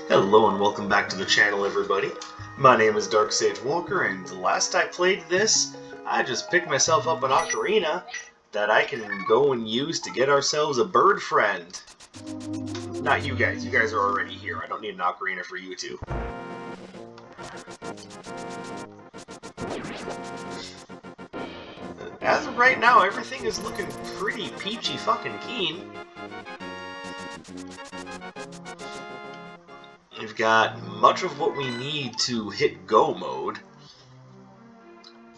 Hello and welcome back to the channel, everybody. My name is Dark Sage Walker, and the last I played this, I just picked myself up an ocarina that I can go and use to get ourselves a bird friend. Not you guys. You guys are already here. I don't need an ocarina for you two. As of right now, everything is looking pretty peachy fucking keen. We've got much of what we need to hit go mode.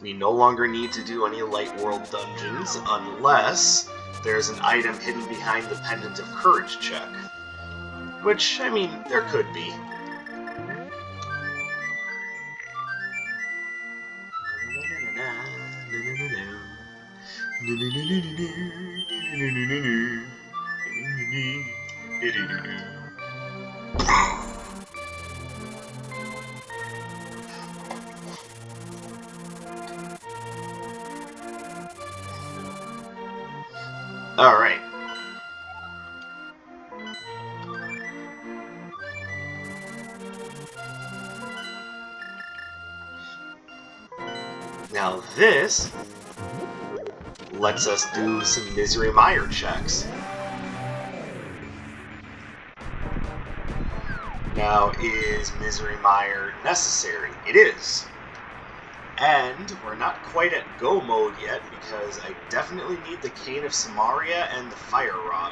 We no longer need to do any light world dungeons unless there's an item hidden behind the Pendant of Courage check. Which, I mean, there could be. Alright. Now this lets us do some Misery Mire checks. Now, is Misery Mire necessary? It is. And we're not quite at go mode yet because I definitely need the Cane of Samaria and the Fire Rod.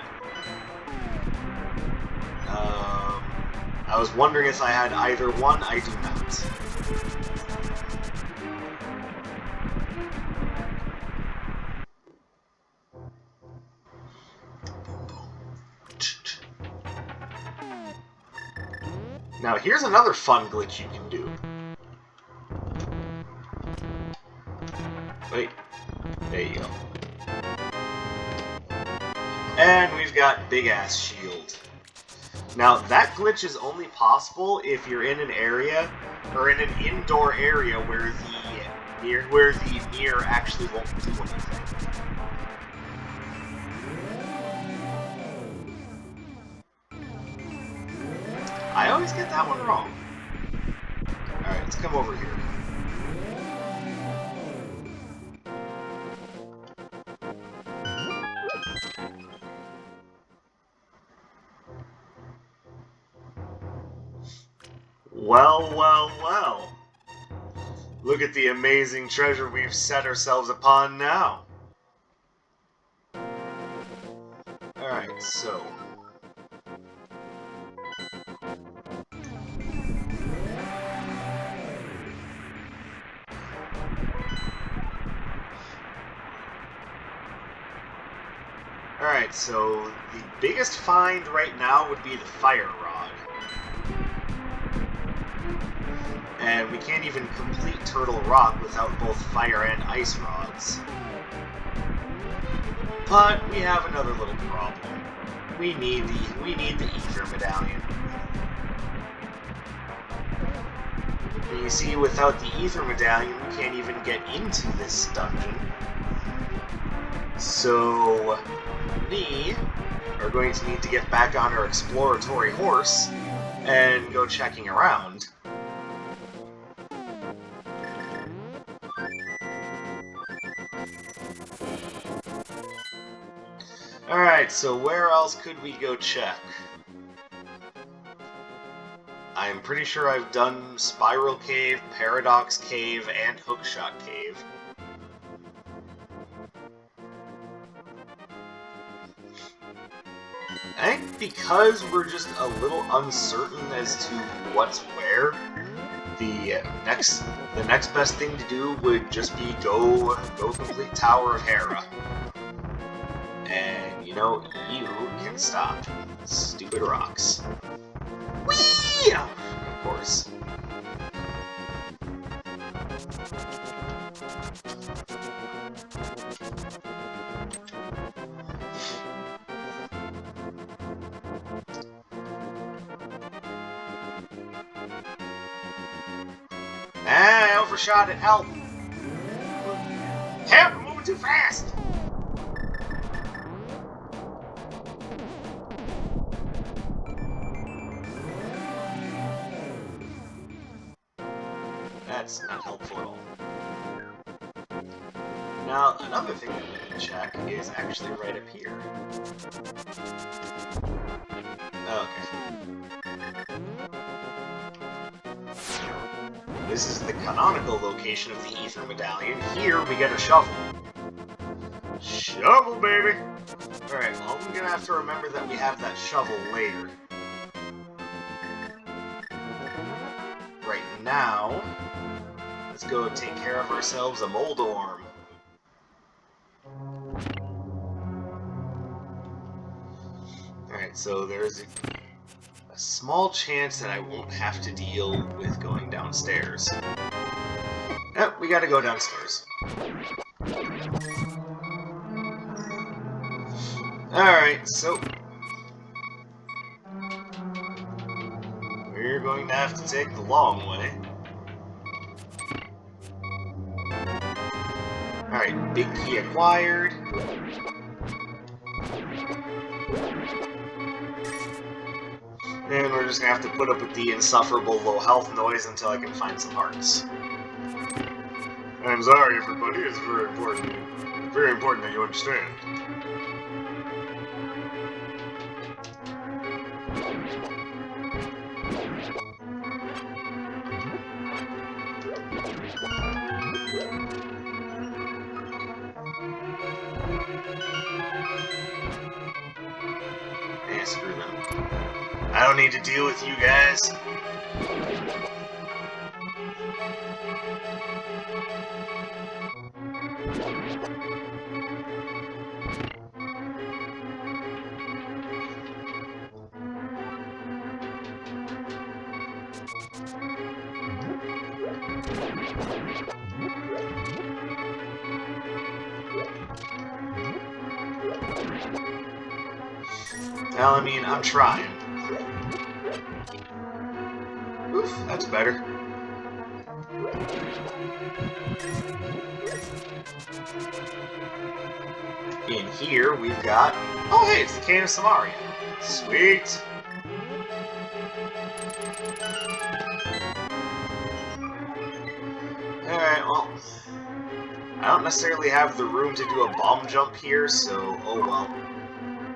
I was wondering if I had either one. I do not. Now here's another fun glitch you can do. Wait, there you go. And we've got Big Ass Shield. Now that glitch is only possible if you're in an area, or in an indoor area where the mirror actually won't do anything. I always get that one wrong. Alright, let's come over here. Well, well, well. Look at the amazing treasure we've set ourselves upon now. Alright, so... Alright, so the biggest find right now would be the Fire Rod. And we can't even complete Turtle Rock without both fire and ice rods. But we have another little problem. We need the Ether Medallion. And you see, without the Ether Medallion, we can't even get into this dungeon. So we are going to need to get back on our exploratory horse and go checking around. Alright, so where else could we go check? I'm pretty sure I've done Spiral Cave, Paradox Cave, and Hookshot Cave. I think because we're just a little uncertain as to what's where, the next best thing to do would just be go complete Tower of Hera. And, you know, you can stop. Stupid rocks. Whee! Of course. I overshot it. Help! Help! I'm moving too fast! that's not helpful at all. Now, another thing that we can check is actually right up here. Okay. This is the canonical location of the Ether Medallion. Here, we get a shovel. Shovel, baby! Alright, well, I'm gonna have to remember that we have that shovel later. Right now, let's go take care of ourselves a mold orm. Alright, so there's a small chance that I won't have to deal with going downstairs. Yep, we gotta go downstairs. Alright, so we're going to have to take the long way. Alright, big key acquired. And we're just gonna have to put up with the insufferable low health noise until I can find some hearts. I'm sorry, everybody, it's very important. Very important that you understand. Yeah, screw them. I don't need to deal with you guys. Well, I mean, I'm trying. Oof, that's better. In here, we've got... Oh, hey, it's the Cane of Samaria. Sweet! Alright, well... I don't necessarily have the room to do a bomb jump here, so oh well.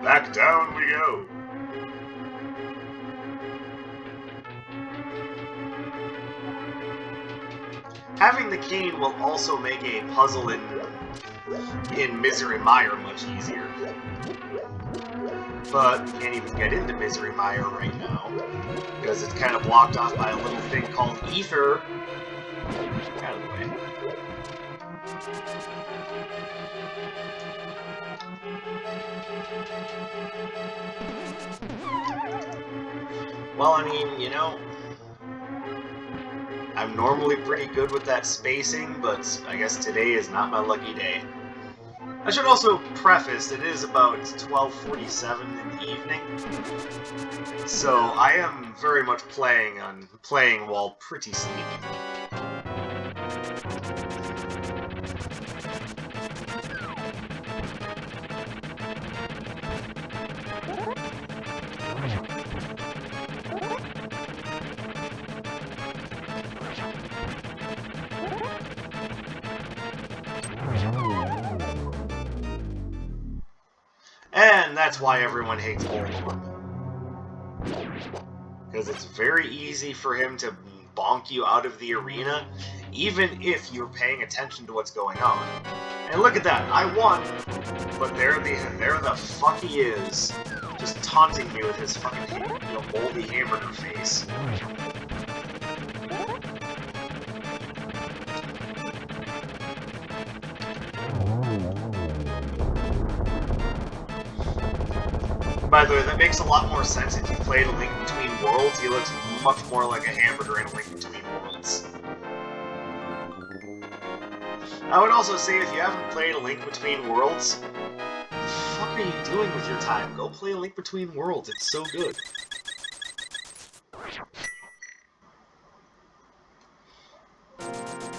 Back down we go! Having the cane will also make a puzzle in Misery Mire much easier. But we can't even get into Misery Mire right now, because it's kind of blocked off by a little thing called Ether. Out of the way. Well, I mean, you know, I'm normally pretty good with that spacing, but I guess today is not my lucky day. I should also preface, it is about 12:47 in the evening, so I am very much playing while pretty sleepy. And that's why everyone hates Voldemort. Because it's very easy for him to bonk you out of the arena, even if you're paying attention to what's going on. And look at that, I won! But there the fuck he is, just taunting me with his fucking, moldy hamburger face. By the way, that makes a lot more sense if you played A Link Between Worlds. He looks much more like a hamburger in A Link Between Worlds. I would also say, if you haven't played A Link Between Worlds, what the fuck are you doing with your time? Go play A Link Between Worlds, it's so good.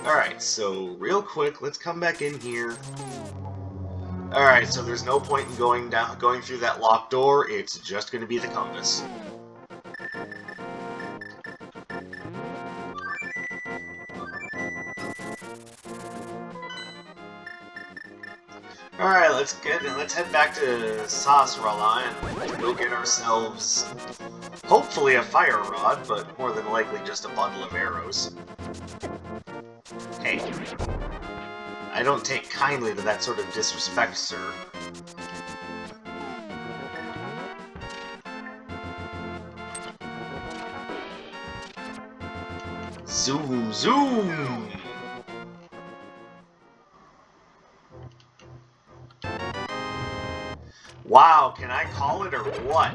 Alright, so real quick, let's come back in here. Alright, so there's no point in going through that locked door, it's just going to be the compass. Alright, let's head back to Sasrala and go get ourselves, hopefully a fire rod, but more than likely just a bundle of arrows. Hey. I don't take kindly to that sort of disrespect, sir. Zoom, zoom! Wow, can I call it or what?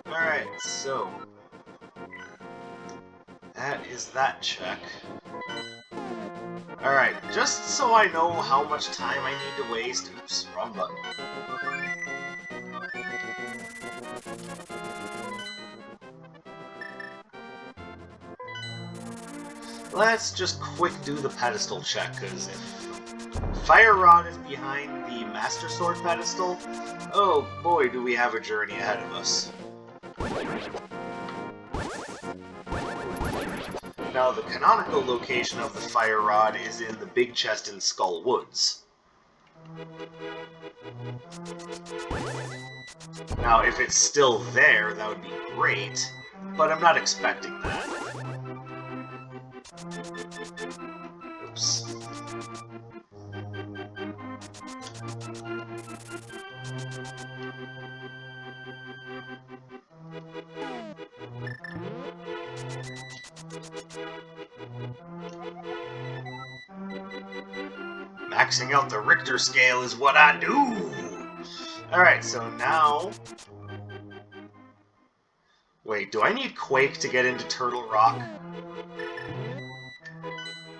Alright, so... that is that check. Alright, just so I know how much time I need to waste... Oops, wrong button. Let's just quick do the pedestal check, because if Fire Rod is behind the Master Sword pedestal, oh boy do we have a journey ahead of us. Now, the canonical location of the Fire Rod is in the big chest in Skull Woods. Now, if it's still there, that would be great, but I'm not expecting that. Oops. Maxing out the Richter scale is what I do! Alright, so now... Wait, do I need Quake to get into Turtle Rock?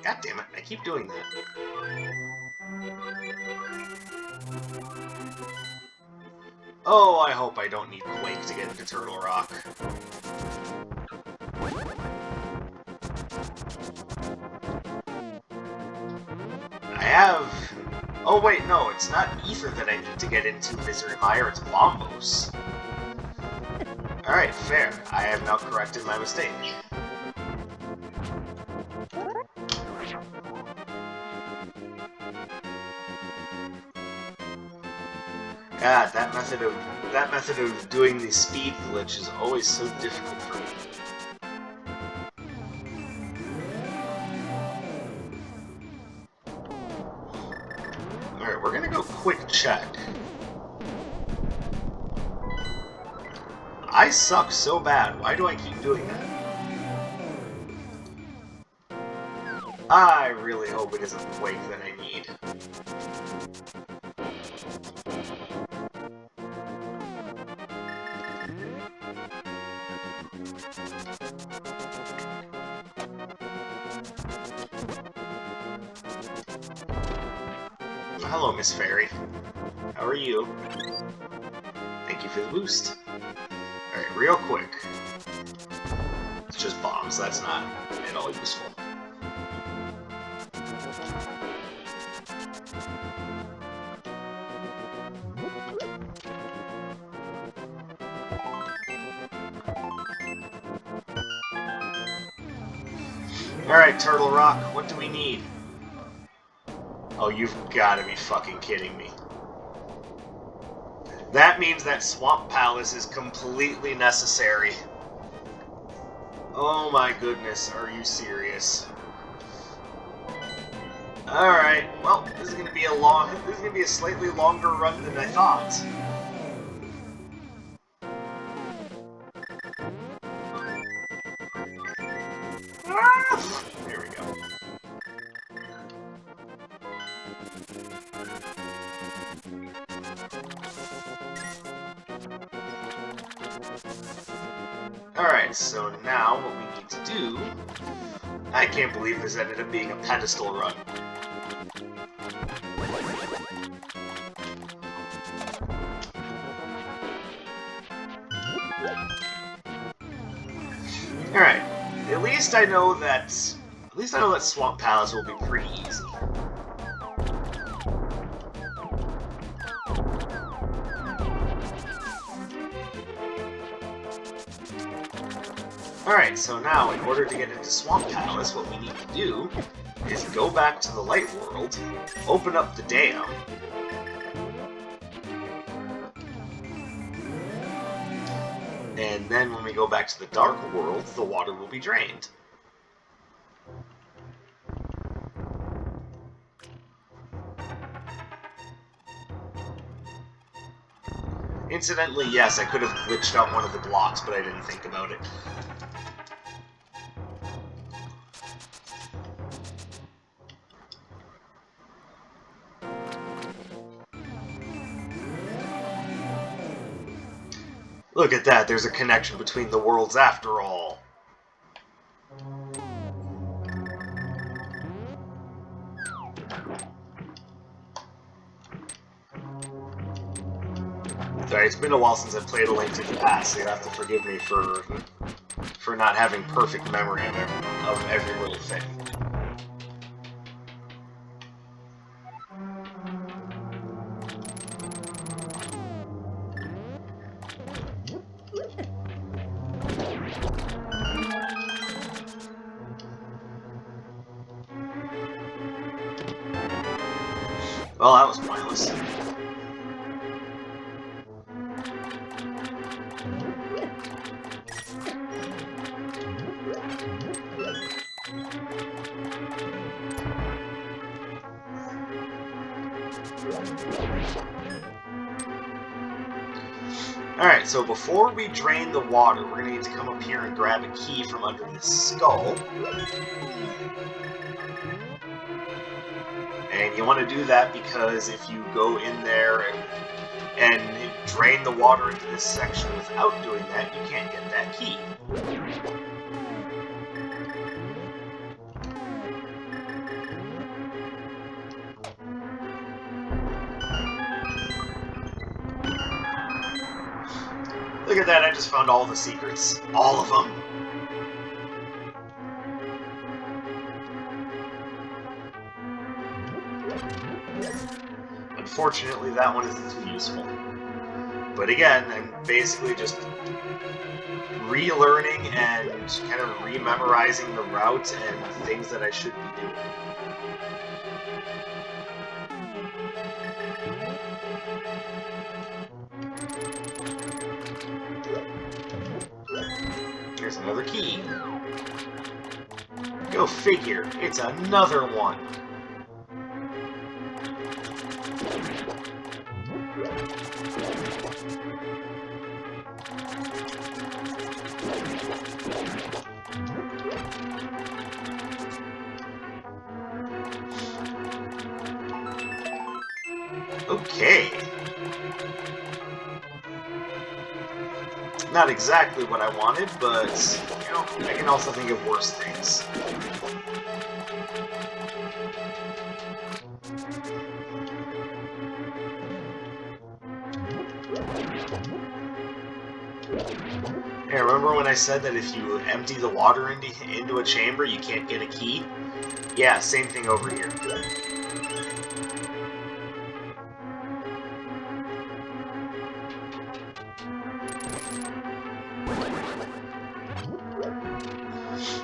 God damn it, I keep doing that. Oh, I hope I don't need Quake to get into Turtle Rock. I have... Oh wait, no, it's not Ether that I need to get into Misery Mire, it's Bombos. Alright, fair. I have now corrected my mistake. God, that method of doing the speed glitch is always so difficult for me. Alright, we're gonna go quick check. I suck so bad. Why do I keep doing that? I really hope it isn't Quake that I need. Hello, Miss Fairy. How are you? Thank you for the boost. Alright, real quick. It's just bombs, that's not at all useful. Alright, Turtle Rock, what do we need? Oh, you've gotta be fucking kidding me. That means that Swamp Palace is completely necessary. Oh my goodness, are you serious? Alright, well, this is gonna be a slightly longer run than I thought. Ah! There we go. Alright, so now what we need to do... I can't believe this ended up being a pedestal run. Alright, at least I know that Swamp Palace will be pretty easy. Alright, so now in order to get into Swamp Palace, what we need to do is go back to the Light World, open up the dam, and then when we go back to the Dark World, the water will be drained. Incidentally, yes, I could have glitched out one of the blocks, but I didn't think about it. Look at that, there's a connection between the worlds after all. Sorry, it's been a while since I've played A Link to the Past, so you have to forgive me for not having perfect memory of every little thing. Well, that was pointless. Alright, so before we drain the water, we're going to need to come up here and grab a key from under the skull. And you want to do that because if you go in there and drain the water into this section without doing that, you can't get that key. Look at that, I just found all the secrets. All of them. Unfortunately, that one isn't too useful. But again, I'm basically just relearning and kind of rememorizing the route and things that I should be doing. Here's another key. Go figure, it's another one. Okay. Not exactly what I wanted, but, you know, I can also think of worse things. Hey, remember when I said that if you empty the water into a chamber, you can't get a key? Yeah, same thing over here.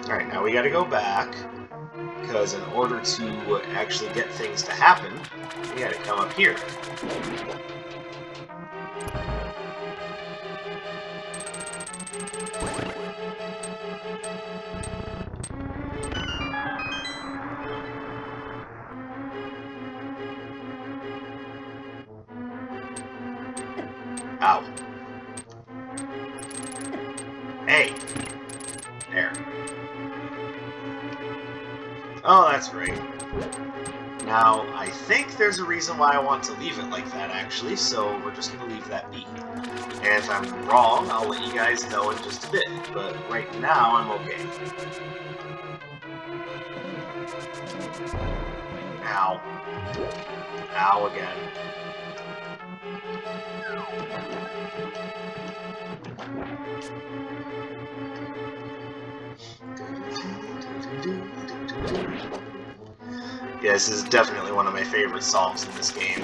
Alright, now we gotta go back, because in order to actually get things to happen, we gotta come up here. Ow. Hey. There. Oh, that's right. Now, I think there's a reason why I want to leave it like that, actually, so we're just going to leave that be. And if I'm wrong, I'll let you guys know in just a bit, but right now, I'm okay. Ow. Ow again. Yeah, this is definitely one of my favorite songs in this game.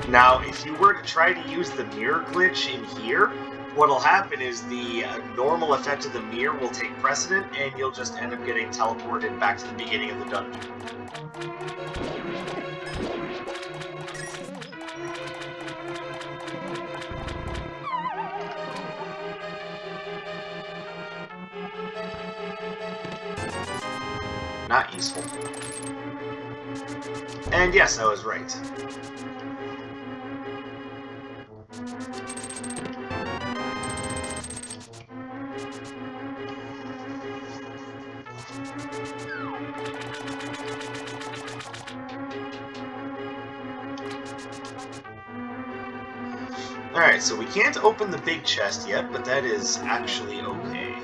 Now, if you were to try to use the mirror glitch in here, what'll happen is the normal effect of the mirror will take precedent, and you'll just end up getting teleported back to the beginning of the dungeon. Not useful. And yes, I was right. Alright, so we can't open the big chest yet, but that is actually okay.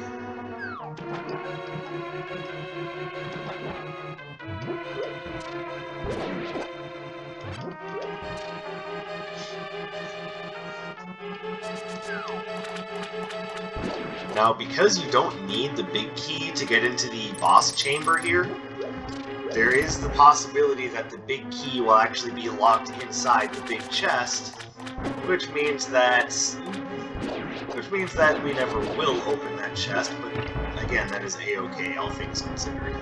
Now, because you don't need the big key to get into the boss chamber here, there is the possibility that the big key will actually be locked inside the big chest, which means that we never will open that chest, but again, that is a-okay, all things considered.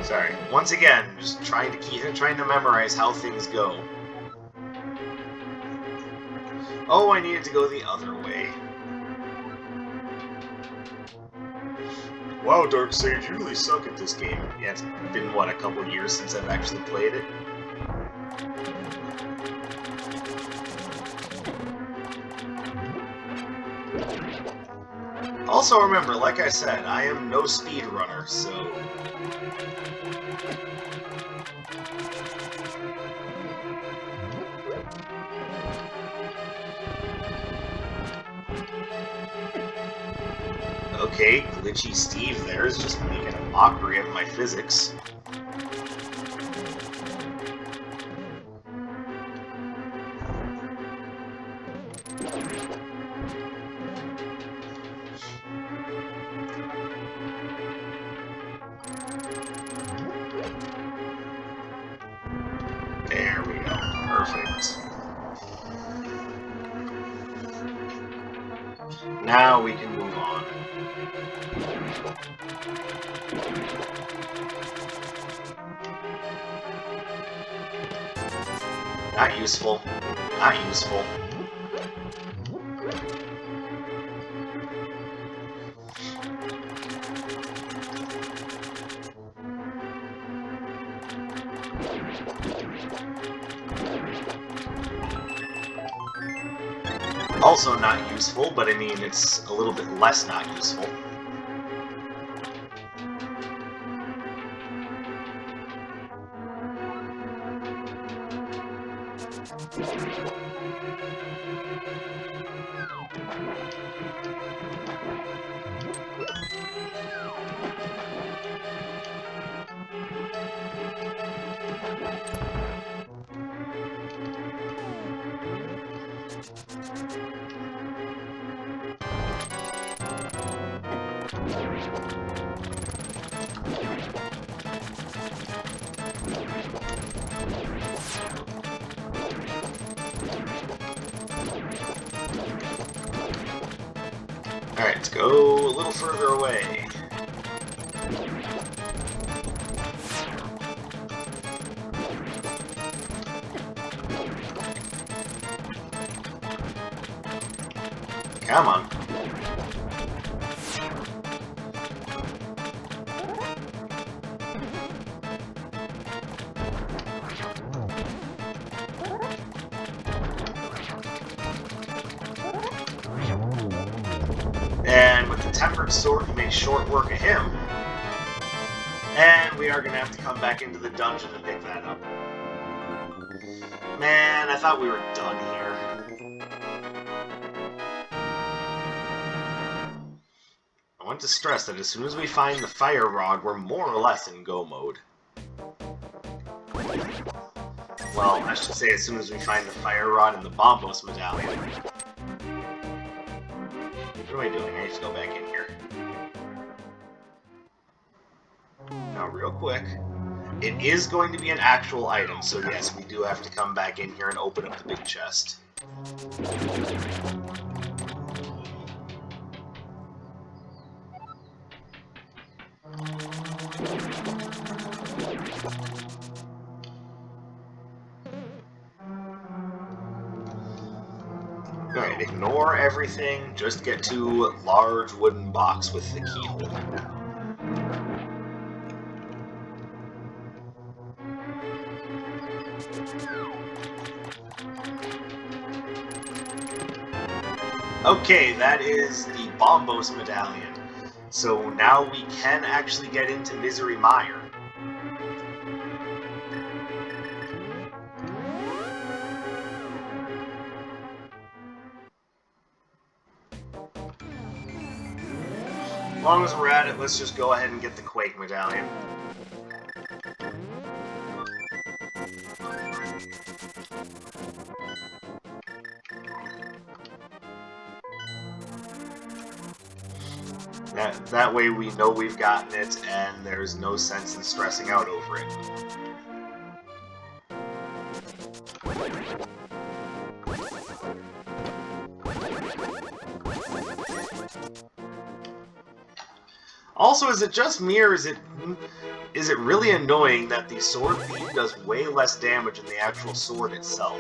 Sorry. Once again, just trying to memorize how things go. Oh, I needed to go the other way. Wow, Darksage, you really suck at this game. Yeah, it's been, what, a couple years since I've actually played it? Also remember, like I said, I am no speedrunner, so... Okay, Glitchy Steve there is just making a mockery of my physics. There we go. Perfect. Now we can move on. Not useful. Not useful. Also not useful, but I mean, it's a little bit less not useful. Alright, let's go a little further away. Come on. And with the Tempered Sword, we made short work of him. And we are going to have to come back into the dungeon to pick that up. Man, I thought we were done here. want to stress that as soon as we find the fire rod, we're more or less in go mode. Well, I should say as soon as we find the fire rod and the Bombos medallion. What am I doing? I need to go back in here. Now, real quick, it is going to be an actual item, so yes, we do have to come back in here and open up the big chest. Alright, ignore everything, just get to a large wooden box with the keyhole. Okay, that is the Bombos medallion. So now we can actually get into Misery Mire. As long as we're at it, let's just go ahead and get the Quake medallion. That way we know we've gotten it, and there's no sense in stressing out over it. Also, is it just me, or is it really annoying that the sword beam does way less damage than the actual sword itself?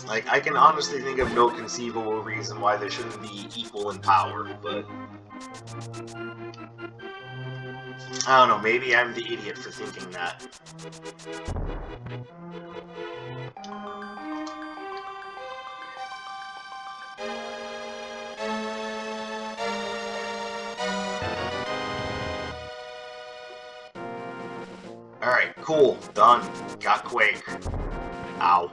Like, I can honestly think of no conceivable reason why they shouldn't be equal in power, but... I don't know, maybe I'm the idiot for thinking that. Alright, cool. Done. Got Quake. Ow.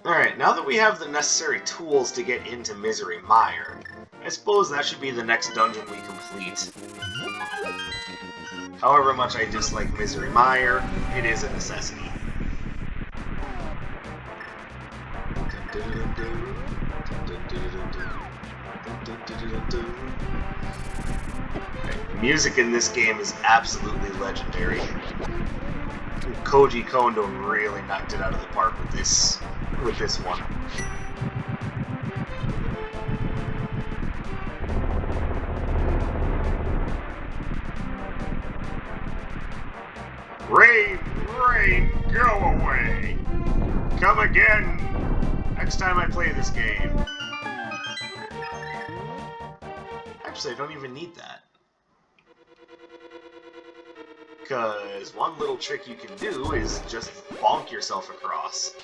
Alright, now that we have the necessary tools to get into Misery Mire, I suppose that should be the next dungeon we complete. However much I dislike Misery Mire, it is a necessity. Right, music in this game is absolutely legendary. Koji Kondo really knocked it out of the park with this one. Rain, rain, go away! Come again next time I play this game. Actually, I don't even need that. Because one little trick you can do is just bonk yourself across.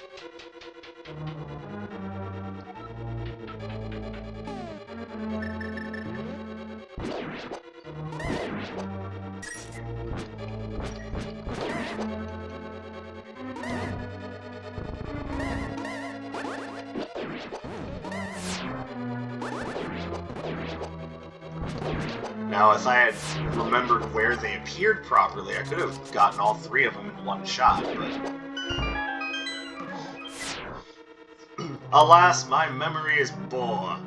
Now, if I had remembered where they appeared properly, I could have gotten all three of them in one shot, but... Alas, my memory is poor.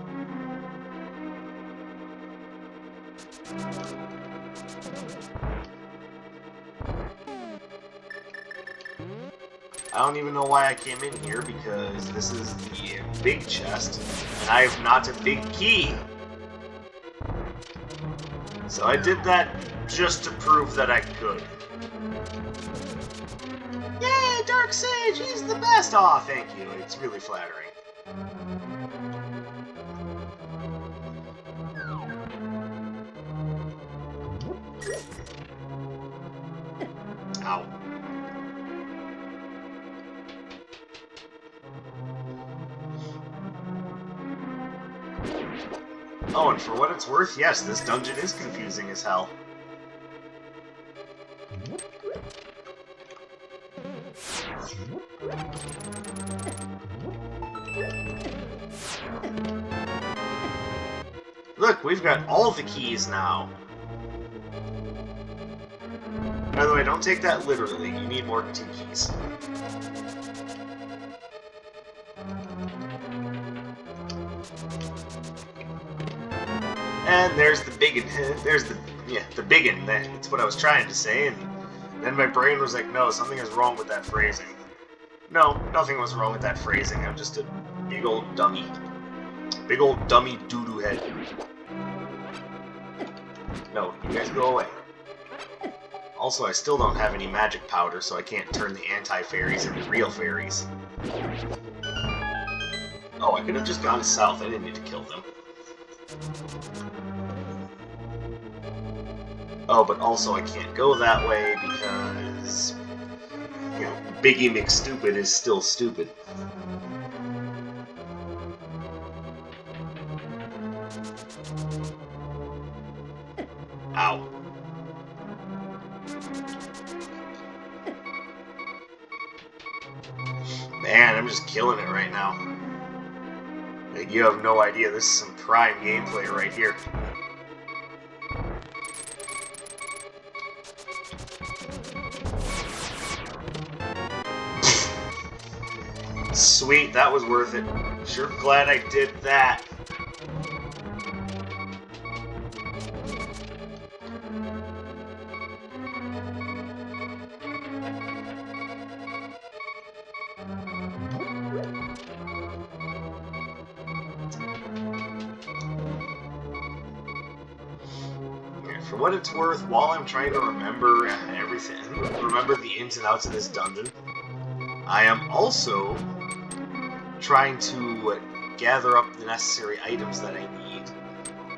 I don't even know why I came in here, because this is the big chest, and I have not a big key. So I did that just to prove that I could. Yay, Dark Sage, he's the best! Aw, thank you, it's really flattering. Ow. Oh, and for what it's worth, yes, this dungeon is confusing as hell. Look, we've got all the keys now. By the way, don't take that literally. You need more than 2 keys. And there's the biggin. There's the biggin. That's what I was trying to say, and then my brain was like, no, something is wrong with that phrasing. No, nothing was wrong with that phrasing. I'm just a big old dummy. Big old dummy doo-doo head. No, you guys go away. Also, I still don't have any magic powder, so I can't turn the anti-fairies into real fairies. Oh, I could have just gone south. I didn't need to kill them. Oh, but also I can't go that way because, you know, Biggie McStupid is still stupid. Ow. Man, I'm just killing it right now. Like, you have no idea, this is some prime gameplay right here. Sweet, that was worth it. Sure glad I did that. For what it's worth, while I'm trying to remember everything, remember the ins and outs of this dungeon, I am also trying to gather up the necessary items that I need,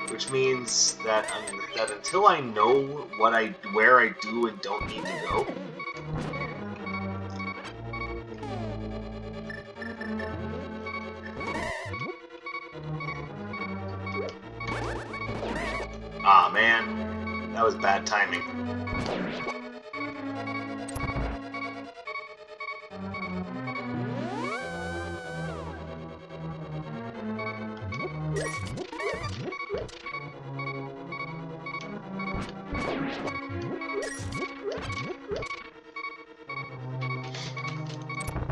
which means that that until I know where I do and don't need to go, ah man, that was bad timing.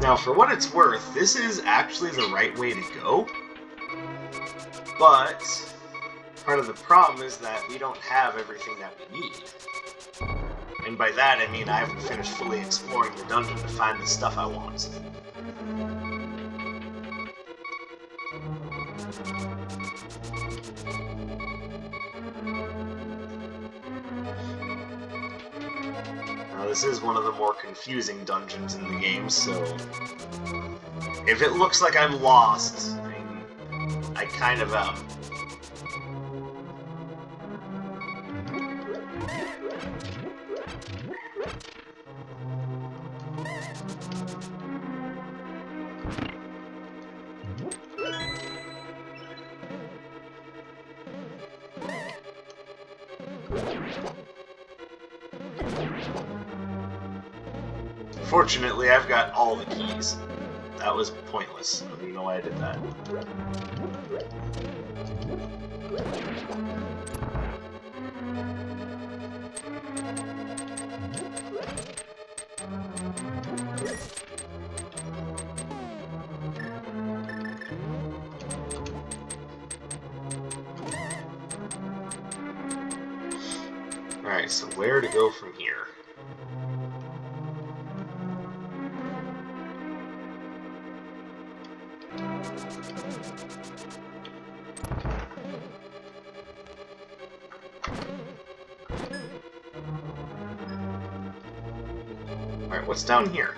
Now, for what it's worth, this is actually the right way to go, but part of the problem is that we don't have everything that we need. And by that, I mean I haven't finished fully exploring the dungeon to find the stuff I want. Now, this is one of the more confusing dungeons in the game, so if it looks like I'm lost, I kind of am. Fortunately, I've got all the keys. That was pointless. I don't even know why I did that. Alright, so where to go from here? Alright, what's down here?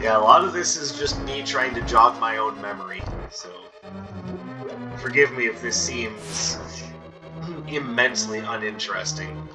Yeah, a lot of this is just me trying to jog my own memory, so forgive me if this seems immensely uninteresting.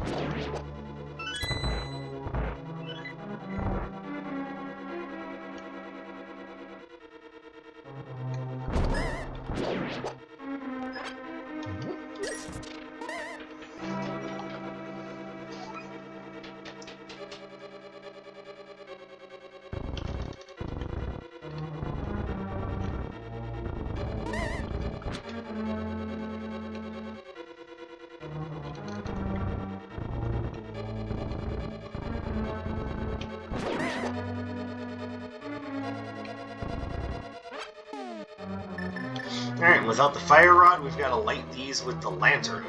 Alright, and without the fire rod, we've got to light these with the lantern.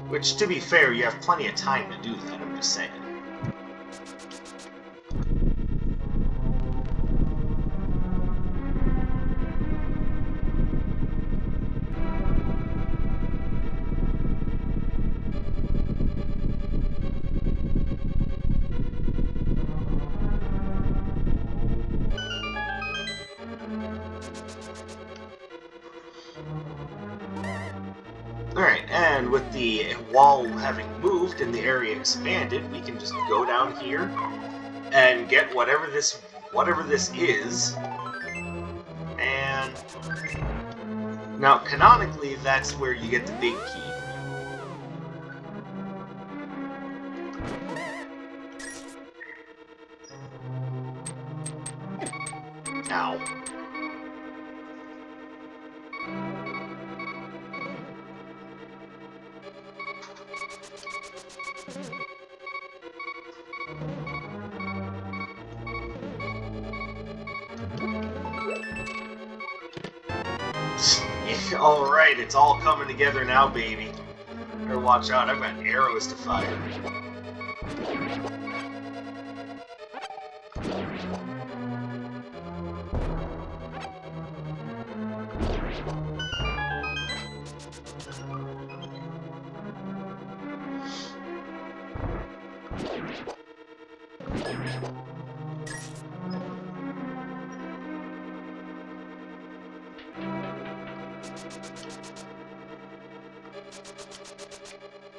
Which, to be fair, you have plenty of time to do that, I'm just saying. Alright, and with the wall having moved and the area expanded, we can just go down here and get whatever this is. And now, canonically, that's where you get the big key. Ow. Alright, it's all coming together now, baby. Better watch out, I've got arrows to fire.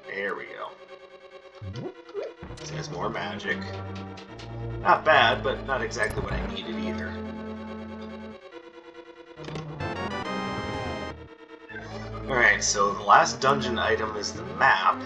There we go. This has more magic. Not bad, but not exactly what I needed either. Alright, so the last dungeon item is the map.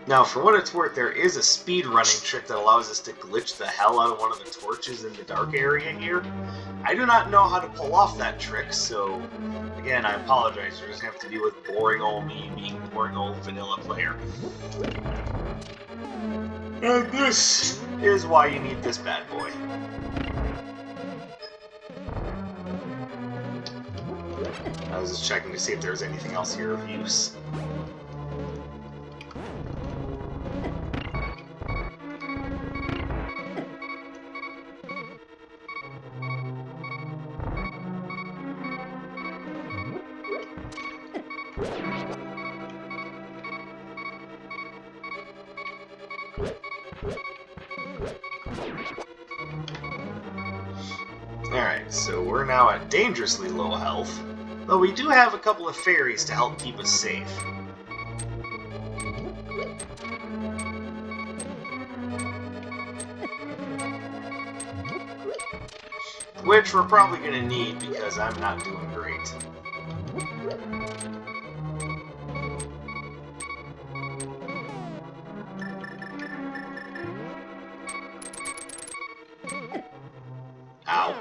Now, for what it's worth, there is a speedrunning trick that allows us to glitch the hell out of one of the torches in the dark area here. I do not know how to pull off that trick, so again, I apologize. You're just going to have to deal with boring old me being boring old vanilla player. And this is why you need this bad boy. I was just checking to see if there was anything else here of use. Alright, so we're now at dangerously low health, though we do have a couple of fairies to help keep us safe. Which we're probably going to need because I'm not doing great. Ow.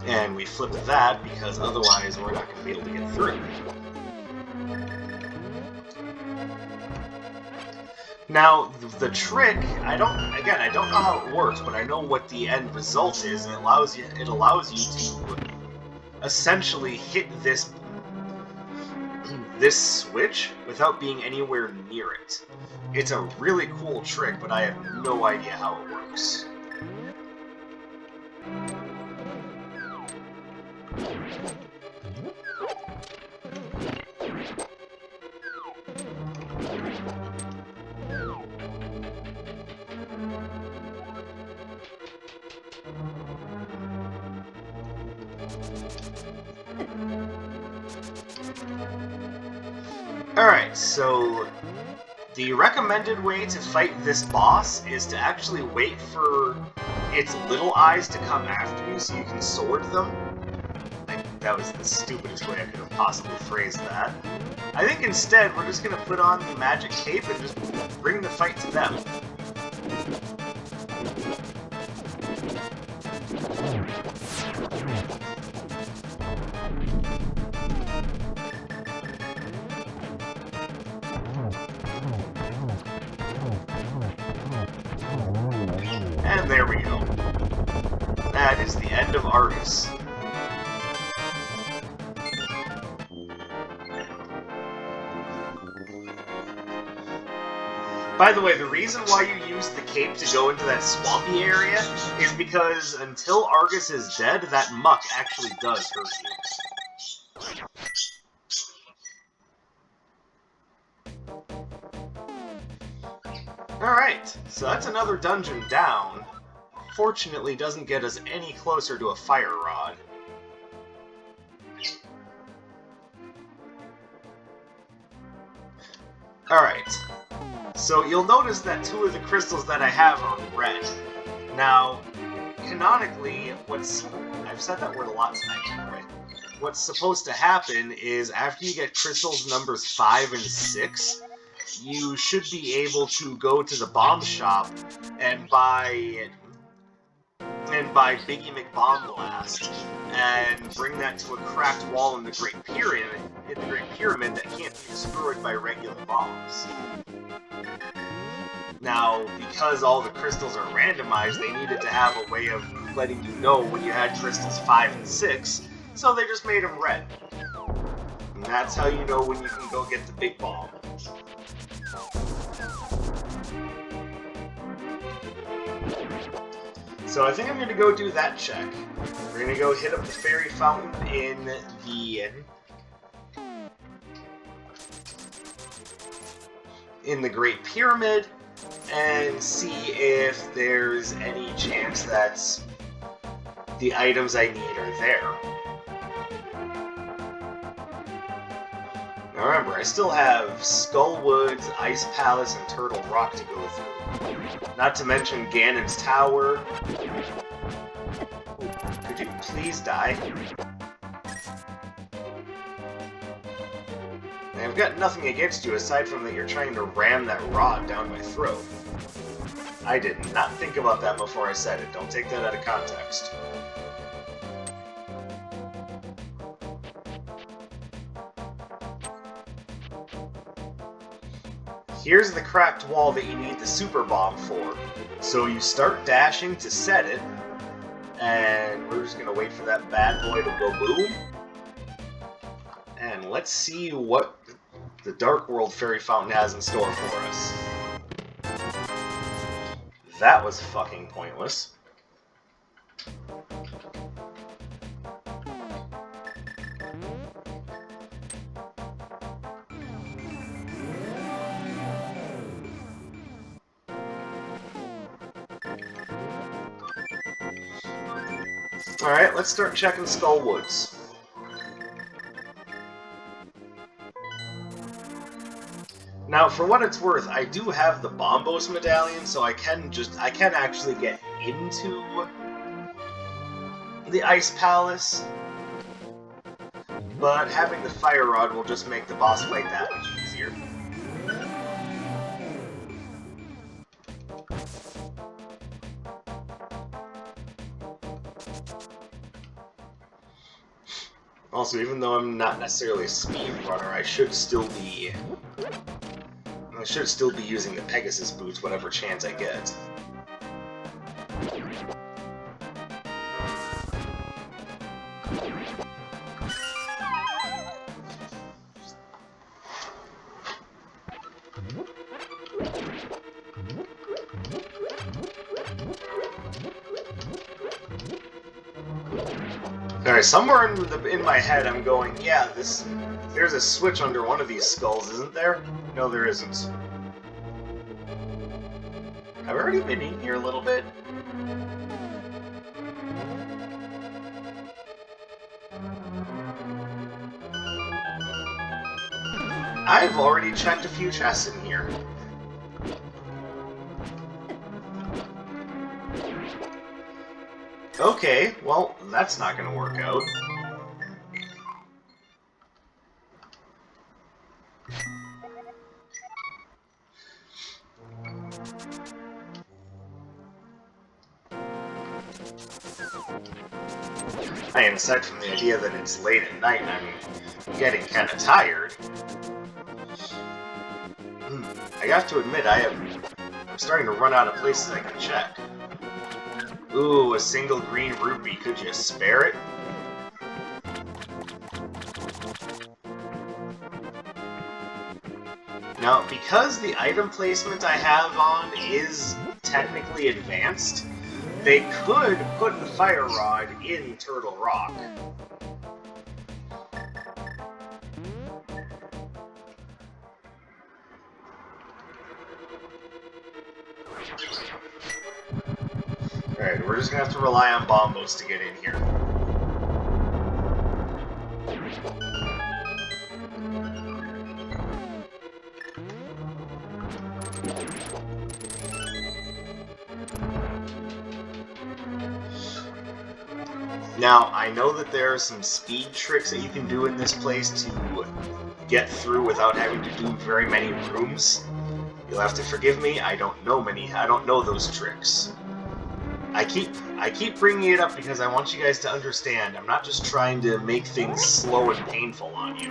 And we flip that because otherwise we're not going to be able to get through. Now, the trick, I don't know how it works, but I know what the end result is, and it allows you to essentially hit this switch without being anywhere near it. It's a really cool trick, but I have no idea how it works. Alright, so the recommended way to fight this boss is to actually wait for its little eyes to come after you so you can sword them. That was the stupidest way I could have possibly phrased that. I think instead we're just going to put on the magic cape and just bring the fight to them. And there we go. That is the end of Argus. By the way, the reason why you use the cape to go into that swampy area is because until Argus is dead, that muck actually does hurt you. Alright, so that's another dungeon down. Fortunately, doesn't get us any closer to a fire rod. Alright, so you'll notice that two of the crystals that I have are red. Now, canonically, I've said that word a lot tonight, by the way. What's supposed to happen is after you get crystals numbers 5 and 6, you should be able to go to the bomb shop and buy Biggie McBomb Blast and bring that to a cracked wall in the Great Pyramid that can't be destroyed by regular bombs. Now, because all the crystals are randomized, they needed to have a way of letting you know when you had crystals 5 and 6, so they just made them red. And that's how you know when you can go get the big bomb. So I think I'm going to go do that check. We're going to go hit up the fairy fountain in the Great Pyramid and see if there's any chance that the items I need are there. Now remember, I still have Skullwoods, Ice Palace, and Turtle Rock to go through. Not to mention Ganon's Tower. Could you please die? I've got nothing against you aside from that you're trying to ram that rod down my throat. I did not think about that before I said it. Don't take that out of context. Here's the cracked wall that you need the super bomb for. So you start dashing to set it, and we're just gonna wait for that bad boy to go boom. And let's see what the Dark World Fairy Fountain has in store for us. That was fucking pointless. Alright, let's start checking Skullwoods. Now, for what it's worth, I do have the Bombos medallion, so I can actually get into the Ice Palace. But having the Fire Rod will just make the boss fight that much easier. Also, even though I'm not necessarily a speedrunner, I should still be using the Pegasus Boots whatever chance I get. Alright, somewhere in my head I'm going, yeah, there's a switch under one of these skulls, isn't there? No, there isn't. Have I already been in here a little bit? I've already checked a few chests in here. Okay, well, that's not gonna work out. And aside from the idea that it's late at night and I'm getting kind of tired, I have to admit I'm starting to run out of places I can check. Ooh, a single green rupee. Could you spare it? Now, because the item placement I have on is technically advanced, they could put the fire rod in Turtle Rock. Alright, we're just gonna have to rely on bombos to get in here. Now, I know that there are some speed tricks that you can do in this place to get through without having to do very many rooms. You'll have to forgive me, I don't know those tricks. I keep bringing it up because I want you guys to understand, I'm not just trying to make things slow and painful on you.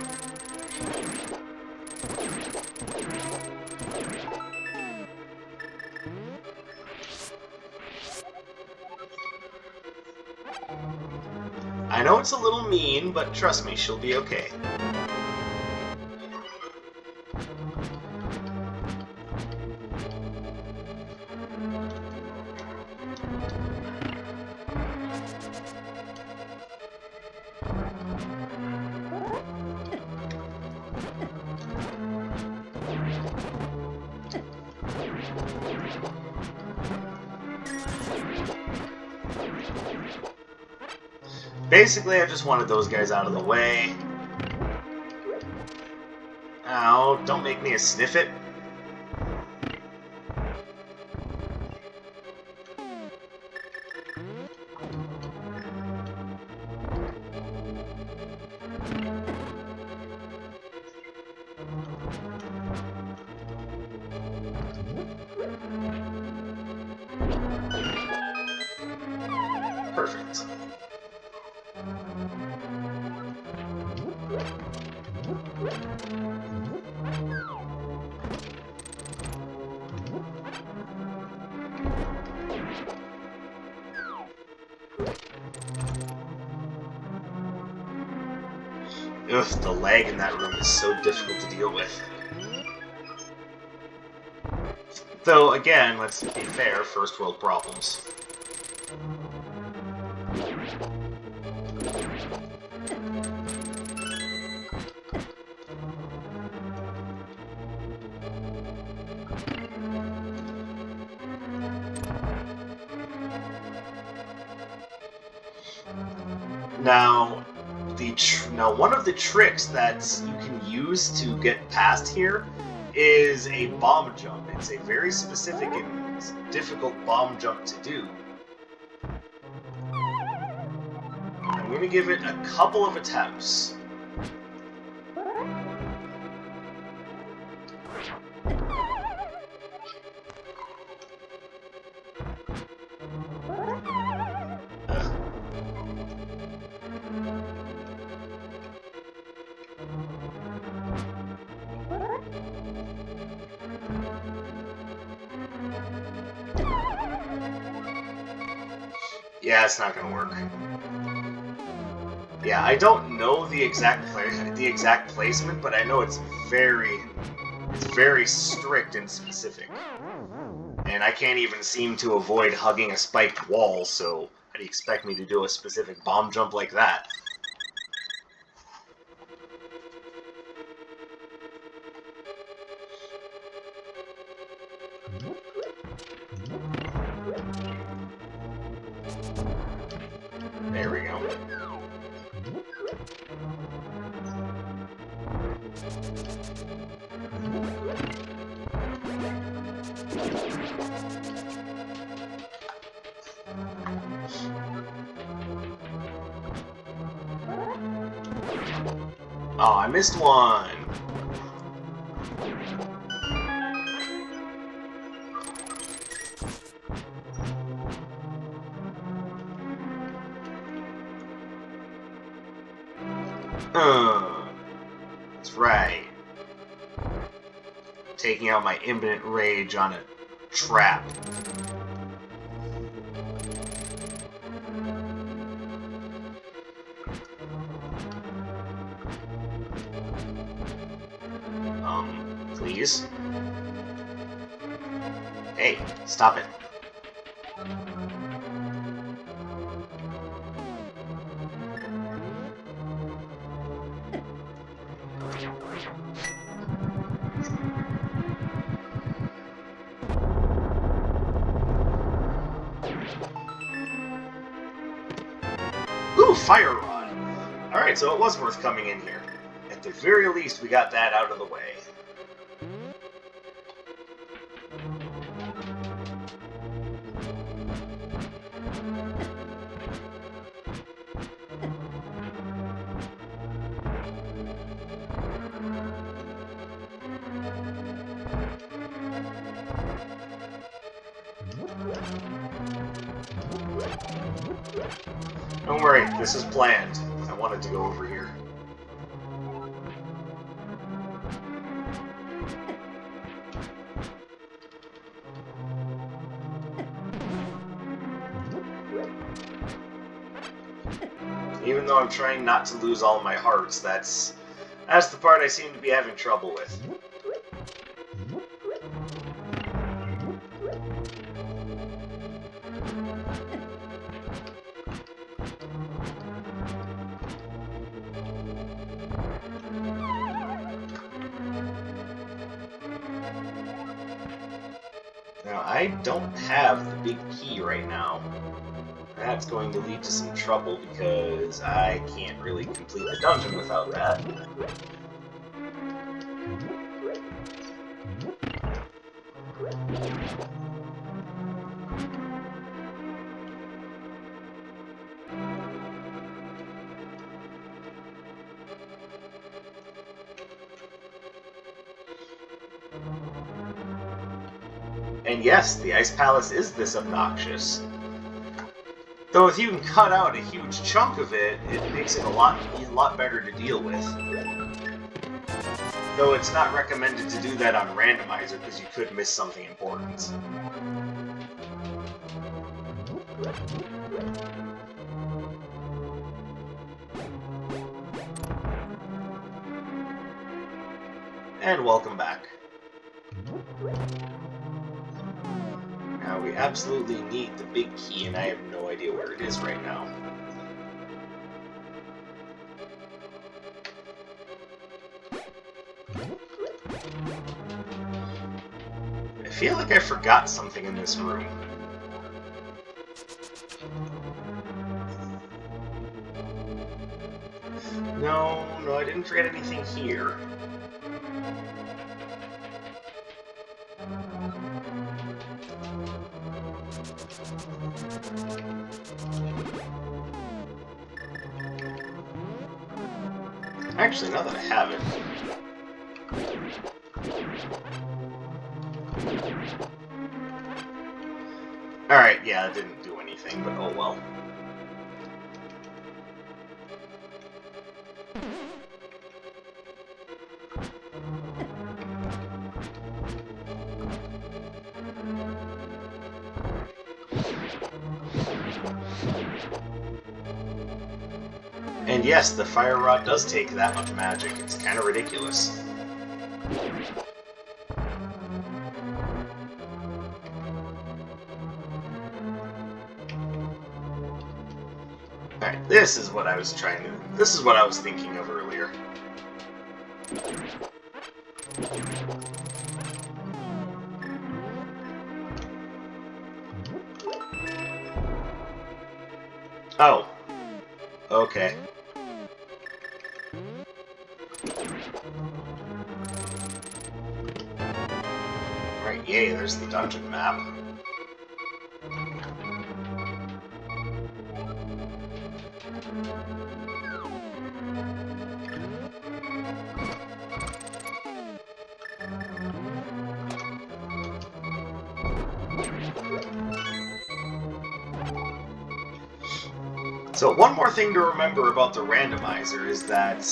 I know it's a little mean, but trust me, she'll be okay. Basically, I just wanted those guys out of the way. Ow, don't make me a sniff it. Perfect. Ugh, the lag in that room is so difficult to deal with. Though, again, let's be fair, first world problems. Now, one of the tricks that you can use to get past here is a bomb jump. It's a very specific and difficult bomb jump to do. I'm going to give it a couple of attempts. Yeah, it's not gonna work. Yeah, I don't know the exact placement, but I know it's very strict and specific. And I can't even seem to avoid hugging a spiked wall, so how do you expect me to do a specific bomb jump like that? There we go. Oh, I missed one! That's right. Taking out my imminent rage on a trap. Please? Hey, stop it. Ooh, fire rod! Alright, so it was worth coming in here. At the very least, we got that out of the way. Don't worry, this is planned. I wanted to go over here. Even though I'm trying not to lose all my hearts, that's the part I seem to be having trouble with. Now, I don't have the big key right now. That's going to lead to some trouble because I can't really complete the dungeon without that. And yes, the Ice Palace is this obnoxious. Though if you can cut out a huge chunk of it, it makes it a lot better to deal with. Though it's not recommended to do that on Randomizer because you could miss something important. And welcome back. Now we absolutely need the big key, and I have no idea where it is right now. I feel like I forgot something in this room. No, I didn't forget anything here. Actually, now that I have it... Alright, yeah, it didn't do anything, but oh well. And yes, the fire rod does take that much magic. It's kind of ridiculous. Alright, this is what I was thinking of earlier. Oh. Okay. Right, yay, there's the dungeon map. So one more thing to remember about the randomizer is that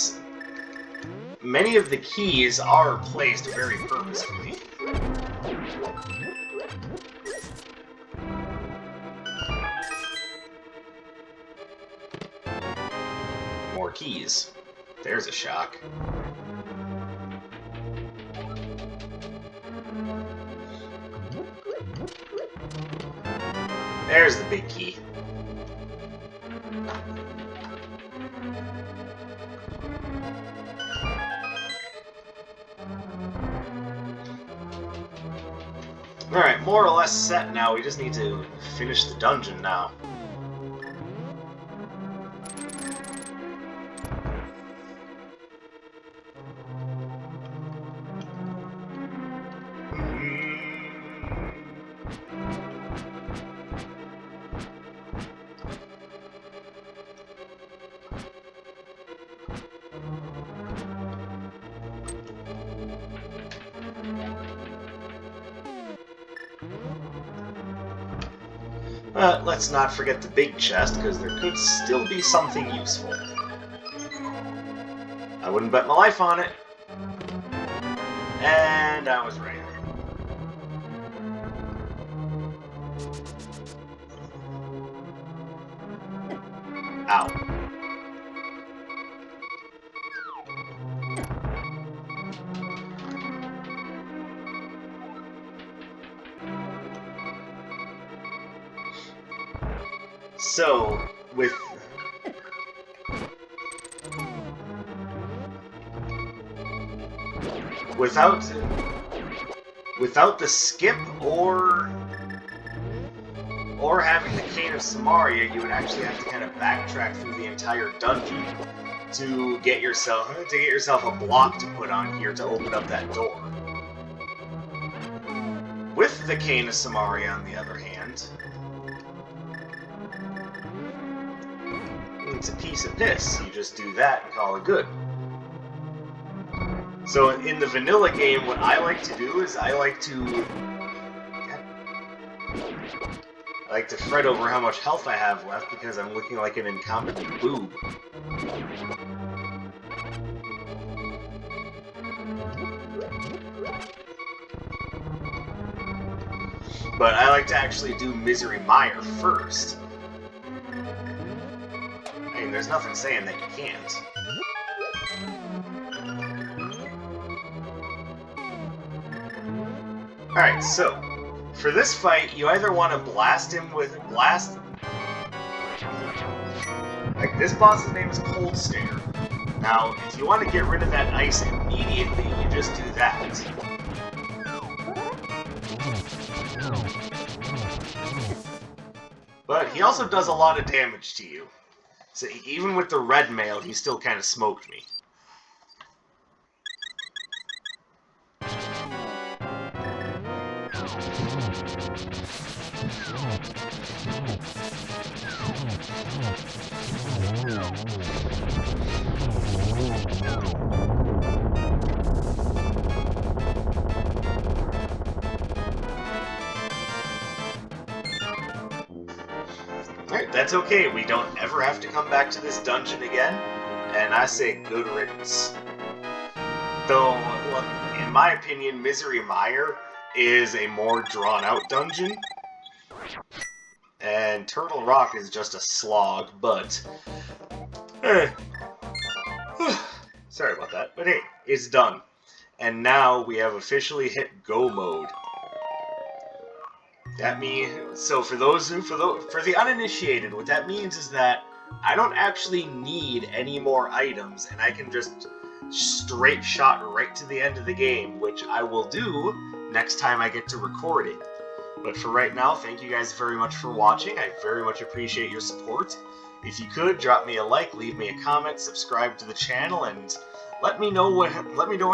many of the keys are placed very purposefully. More keys. There's a shock. There's the big key. Alright, more or less set now. We just need to finish the dungeon now. Let's not forget the big chest, because there could still be something useful. I wouldn't bet my life on it. And I was right. Ow. So, without the skip or having the Cane of Samaria, you would actually have to kind of backtrack through the entire dungeon to get yourself a block to put on here to open up that door. With the Cane of Samaria, on the other hand, it's a piece of piss. You just do that and call it good. So in the vanilla game, what I like to do is I like to fret over how much health I have left because I'm looking like an incompetent boob. But I like to actually do Misery Mire first. I mean, there's nothing saying that you can't. Alright, so, for this fight, you either want to blast him with... Like, this boss's name is Cold Stare. Now, if you want to get rid of that ice immediately, you just do that. But he also does a lot of damage to you. So even with the red mail, he still kind of smoked me. Alright, that's okay. We don't ever have to come back to this dungeon again, and I say good riddance. Though, look, in my opinion, Misery Mire is a more drawn-out dungeon, and Turtle Rock is just a slog, but... Sorry about that, but hey, it's done. And now we have officially hit Go mode. That means, so for the uninitiated, what that means is that I don't actually need any more items, and I can just straight shot right to the end of the game, which I will do next time I get to record it. But for right now, thank you guys very much for watching. I very much appreciate your support. If you could, drop me a like, leave me a comment, subscribe to the channel, and let me know what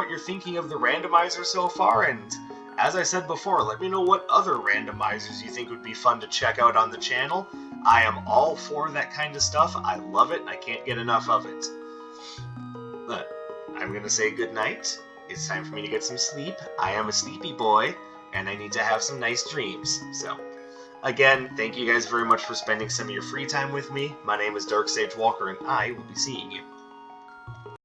you're thinking of the randomizer so far, and as I said before, let me know what other randomizers you think would be fun to check out on the channel. I am all for that kind of stuff. I love it, and I can't get enough of it. But I'm going to say goodnight. It's time for me to get some sleep. I am a sleepy boy, and I need to have some nice dreams. So, Again, thank you guys very much for spending some of your free time with me. My name is Dark Sage Walker, and I will be seeing you